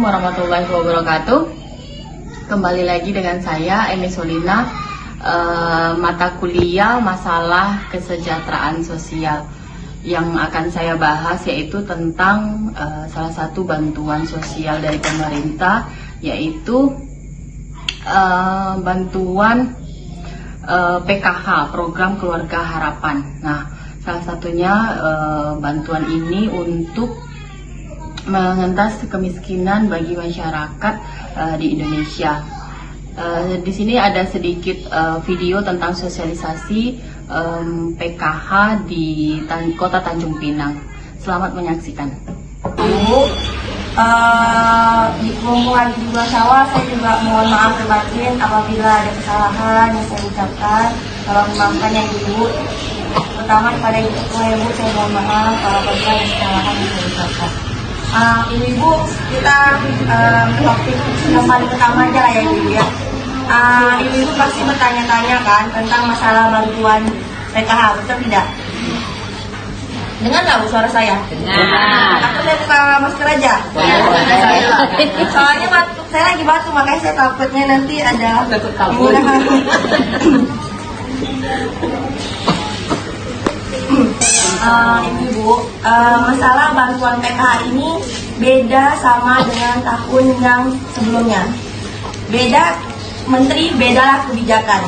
Assalamualaikum warahmatullahi wabarakatuh. Kembali lagi dengan saya Emi Solina, mata kuliah masalah kesejahteraan sosial. Yang akan saya bahas yaitu tentang salah satu bantuan sosial dari pemerintah, yaitu bantuan PKH, Program Keluarga Harapan. Nah, salah satunya bantuan ini untuk mengentas kemiskinan bagi masyarakat di Indonesia. Di sini ada sedikit video tentang sosialisasi PKH di Kota Tanjung Pinang. Selamat menyaksikan. Di kerumunan juga sawah, saya juga mohon maaf batin apabila ada kesalahan yang saya ucapkan. Kalau memaafkan yang ibu, pertama kepada ibu saya mohon maaf apabila ada kesalahan yang saya ucapkan. Ibu-ibu, kita topik yang paling pertama aja lah ya ibu ya. Ibu-ibu pasti bertanya-tanya kan tentang masalah bantuan PKH, betul tidak? Dengar nggak bu suara saya? Dengar. Atau saya buka masker aja? Soalnya batuk, saya lagi batuk, makanya saya takutnya nanti ada batuk kabur. Ibu, masalah bantuan PKH ini beda sama dengan tahun yang sebelumnya. Beda menteri, bedalah kebijakan.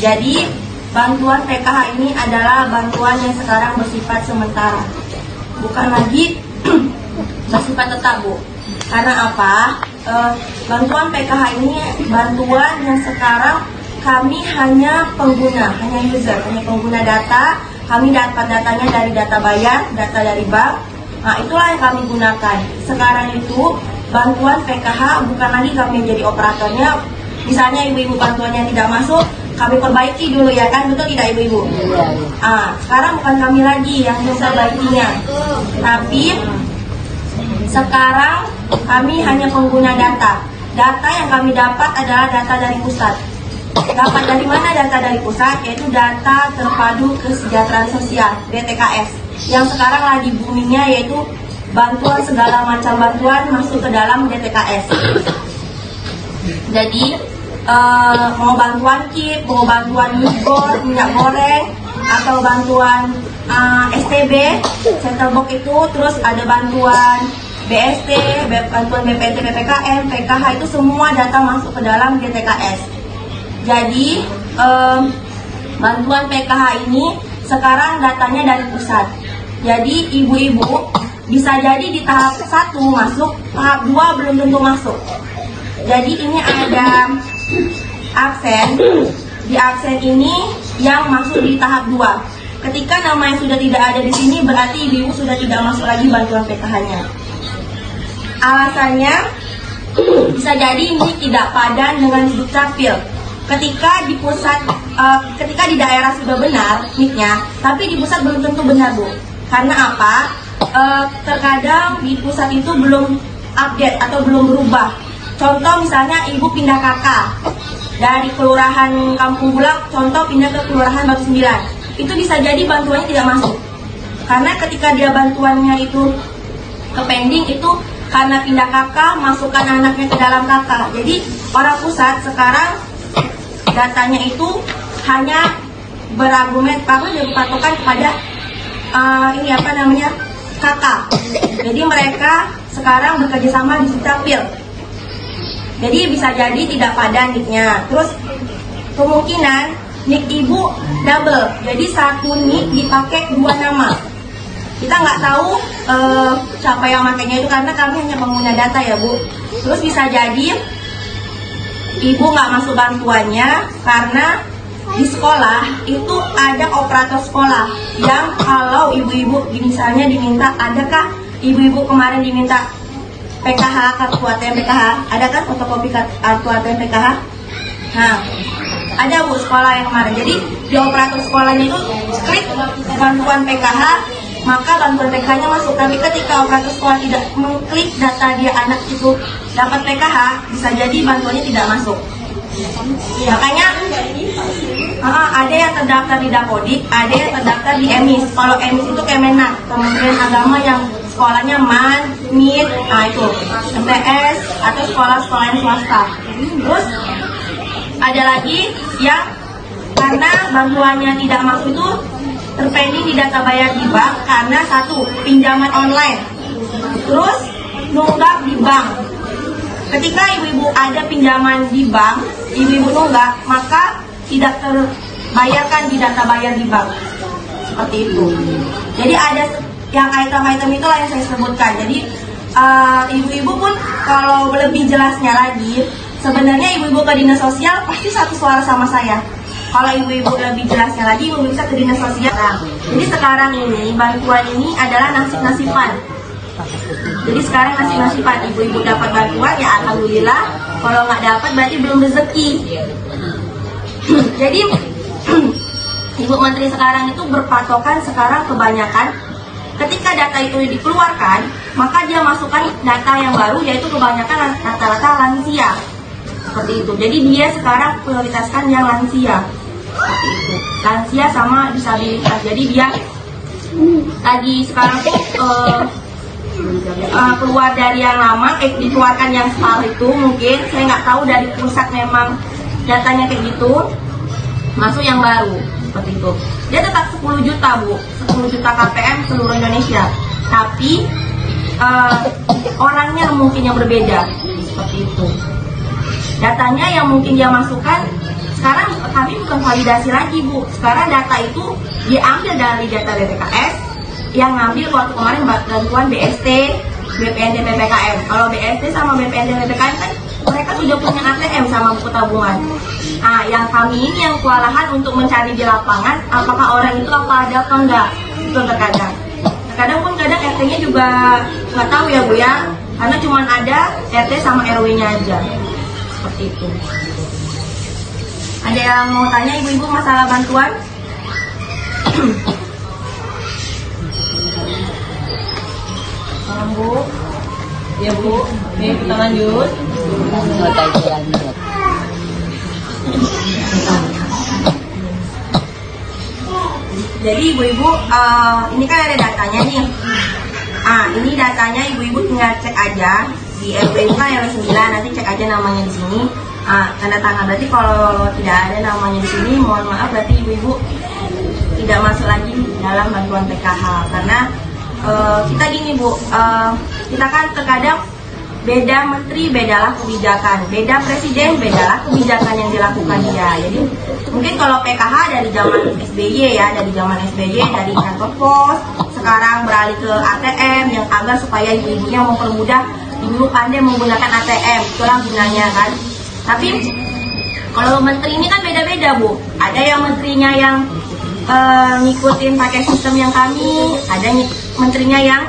Jadi bantuan PKH ini adalah bantuan yang sekarang bersifat sementara, bukan lagi bersifat tetap bu. Karena apa? Bantuan PKH ini bantuan yang sekarang kami hanya pengguna, hanya user, hanya pengguna data. Kami dapat datanya dari data bayar, data dari bank. Nah, itulah yang kami gunakan. Sekarang itu bantuan PKH bukan lagi kami yang jadi operatornya. Misalnya ibu-ibu bantuannya tidak masuk, kami perbaiki dulu ya kan, betul tidak ibu-ibu? Sekarang bukan kami lagi yang memperbaikinya, tapi sekarang kami hanya pengguna data. Data yang kami dapat adalah data dari pusat. Dapat dari mana data dari pusat? Yaitu data terpadu kesejahteraan sosial (DTKS) yang sekarang lagi boomingnya, yaitu bantuan segala macam bantuan masuk ke dalam DTKS. Jadi mau bantuan KIP, mau bantuan minyak goreng, atau bantuan STB, set-top box itu, terus ada bantuan BST, bantuan BPT, PPKM, PKH, itu semua data masuk ke dalam DTKS. Jadi bantuan PKH ini sekarang datanya dari pusat. Jadi ibu-ibu bisa jadi di tahap 1 masuk, tahap 2 belum tentu masuk. Jadi ini ada absen. Di absen ini yang masuk di tahap 2. Ketika namanya sudah tidak ada di sini, berarti ibu-ibu sudah tidak masuk lagi bantuan PKH-nya. Alasannya bisa jadi ini tidak padan dengan Dukcapil. Ketika di pusat, ketika di daerah sudah benar NIK-nya, tapi di pusat belum tentu benar bu. Karena apa? Terkadang di pusat itu belum update atau belum berubah. Contoh misalnya ibu pindah KK dari kelurahan Kampung Bulak, contoh pindah ke kelurahan Batu 9, itu bisa jadi bantuannya tidak masuk. Karena ketika dia bantuannya itu ke pending, itu karena pindah KK, masukkan anaknya ke dalam KK. Jadi orang pusat sekarang datanya itu hanya berargumen berpatokan kepada KK. Jadi mereka sekarang bekerja sama di Dukcapil. Jadi bisa jadi tidak padan NIK-nya. Terus kemungkinan NIK ibu double. Jadi satu NIK dipakai 2 nama. Kita nggak tahu siapa yang makainya itu, karena kami hanya pengguna data ya bu. Terus bisa jadi ibu nggak masuk bantuannya karena di sekolah itu ada operator sekolah yang kalau ibu-ibu misalnya diminta, adakah ibu-ibu kemarin diminta PKH, kartu ATM PKH, ada kan fotokopi kartu ATM PKH? Nah, ada bu sekolah yang kemarin. Jadi di operator sekolahnya itu klik bantuan PKH, maka bantuan PKH-nya masuk. Tapi ketika operator sekolah tidak mengklik data dia anak itu dapat PKH, bisa jadi bantuannya tidak masuk. Makanya ada yang terdaftar di Dapodik, ada yang terdaftar di EMIS. Kalau EMIS itu Kemenak, Kementerian Agama yang sekolahnya MAN, MIT, nah itu MTS atau sekolah-sekolah yang swasta. Terus ada lagi yang karena bantuannya tidak masuk itu terpending di data bayar di bank karena satu, pinjaman online, terus nunggak di bank. Ketika ibu-ibu ada pinjaman di bank, ibu-ibu nunggak, maka tidak terbayarkan di data bayar di bank. Seperti itu. Jadi ada yang item-item itulah yang saya sebutkan. Jadi ibu-ibu pun kalau lebih jelasnya lagi, sebenarnya ibu-ibu ke dinas sosial pasti satu suara sama saya. Kalau ibu-ibu lebih jelasnya lagi, ibu bisa ke dinas sosial. Jadi sekarang ini bantuan ini adalah nasib-nasiban. Jadi sekarang nasib-nasiban, ibu-ibu dapat bantuan ya alhamdulillah. Kalau nggak dapat berarti belum rezeki. Jadi Ibu Menteri sekarang itu berpatokan sekarang kebanyakan ketika data itu dikeluarkan, maka dia masukkan data yang baru yaitu kebanyakan rata-rata lansia. Seperti itu. Jadi dia sekarang prioritaskan yang lansia. Seperti itu. Lansia sama disabilitas. Jadi dia lagi sekarang tuh keluar dari yang lama, dikeluarkan yang sekarang itu mungkin saya nggak tahu dari pusat memang datanya kayak gitu, masuk yang baru seperti itu. Dia tetap 10 juta Bu, 10 juta KPM seluruh Indonesia, tapi orangnya mungkin yang berbeda seperti itu. Datanya yang mungkin dia masukkan sekarang kami bukan validasi lagi Bu, sekarang data itu diambil dari data BPKS yang ngambil waktu kemarin bantuan BST, BPNT, PPKM. Kalau BST sama BPNT, PPKM kan mereka sudah punya ATM sama buku tabungan. Nah, yang kami ini yang kewalahan untuk mencari di lapangan, apakah orang itu apa ada apa enggak, itu terkadang. Terkadang pun kadang RT-nya juga nggak tahu ya Bu ya, karena cuma ada RT sama RW-nya aja, seperti itu. Ada yang mau tanya ibu-ibu masalah bantuan? Bu, ya Bu, oke kita lanjut. Jadi ibu-ibu, ini kan ada datanya nih. Ini datanya ibu-ibu tinggal cek aja di RW kan RW 9, nanti cek aja namanya di sini. Tanda tangan. Berarti kalau tidak ada namanya di sini, mohon maaf berarti ibu-ibu tidak masuk lagi dalam bantuan PKH karena kita gini Bu, kita kan terkadang beda menteri bedalah kebijakan, beda presiden bedalah kebijakan yang dilakukan dia. Jadi mungkin kalau PKH dari zaman SBY ya, dari zaman SBY dari kantor pos, sekarang beralih ke ATM yang agar supaya ibu-ibunya mempermudah, ibu pandai menggunakan ATM, itulah gunanya kan. Tapi kalau menteri ini kan beda-beda Bu, ada yang menterinya yang ngikutin pakai sistem yang kami, ada menterinya yang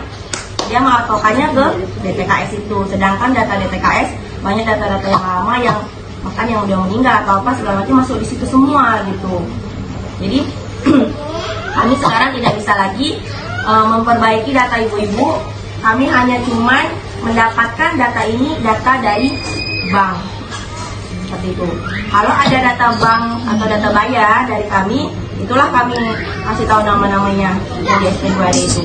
dia melaporkannya ke DTKS itu, sedangkan data DTKS banyak data-data yang lama yang bahkan yang udah meninggal atau apa segala macam masuk di situ semua gitu. Jadi kami sekarang tidak bisa lagi memperbaiki data ibu-ibu, kami hanya cuman mendapatkan data ini data dari bank seperti itu. Kalau ada data bank atau data bayar dari kami, itulah kami kasih tahu nama-namanya yang di SP2 itu.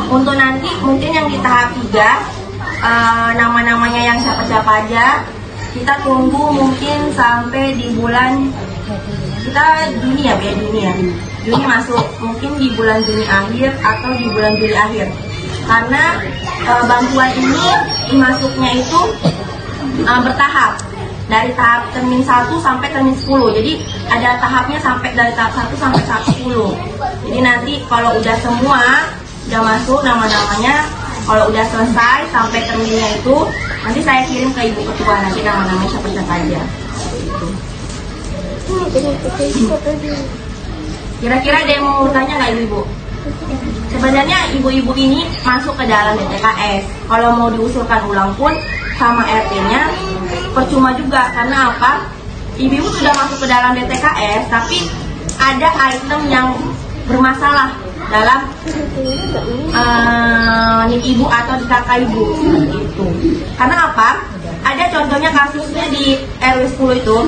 Untuk nanti mungkin yang di tahap 3 nama-namanya yang siapa-siapa aja kita tunggu mungkin sampai di bulan kita Juni ya, Juni masuk mungkin di bulan Juni akhir atau di bulan Juli akhir, karena bantuan ini masuknya itu bertahap dari tahap termin 1 sampai termin 10. Jadi ada tahapnya sampai dari tahap 1 sampai tahap 10. Jadi nanti kalau udah semua udah masuk nama-namanya, kalau udah selesai sampai terminnya itu nanti saya kirim ke ibu ketua, nanti nama-namanya siapa-siapa aja. Kira-kira ada yang mau tanya nggak ibu? Sebenarnya ibu-ibu ini masuk ke dalam DTKS. Kalau mau diusulkan ulang pun sama RT-nya percuma juga, karena apa? Ibu-ibu sudah masuk ke dalam DTKS, tapi ada item yang bermasalah dalam nik ibu atau di kakak ibu itu. Karena apa? Ada contohnya kasusnya di RW 10 itu,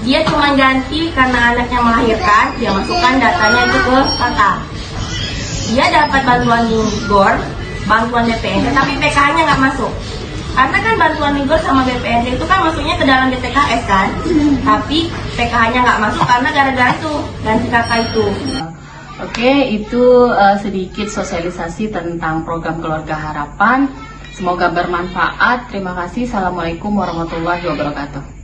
dia cuma ganti karena anaknya melahirkan, dia masukkan datanya itu ke kakak. dia dapat bantuan Migor, bantuan BPNT, tapi PKH-nya nggak masuk. Karena kan bantuan Migor sama BPNT itu kan masuknya ke dalam DTKS kan, tapi PKH-nya nggak masuk karena gara-gara itu ganti kakak itu. Oke, itu sedikit sosialisasi tentang program Keluarga Harapan. Semoga bermanfaat. Terima kasih. Assalamualaikum warahmatullahi wabarakatuh.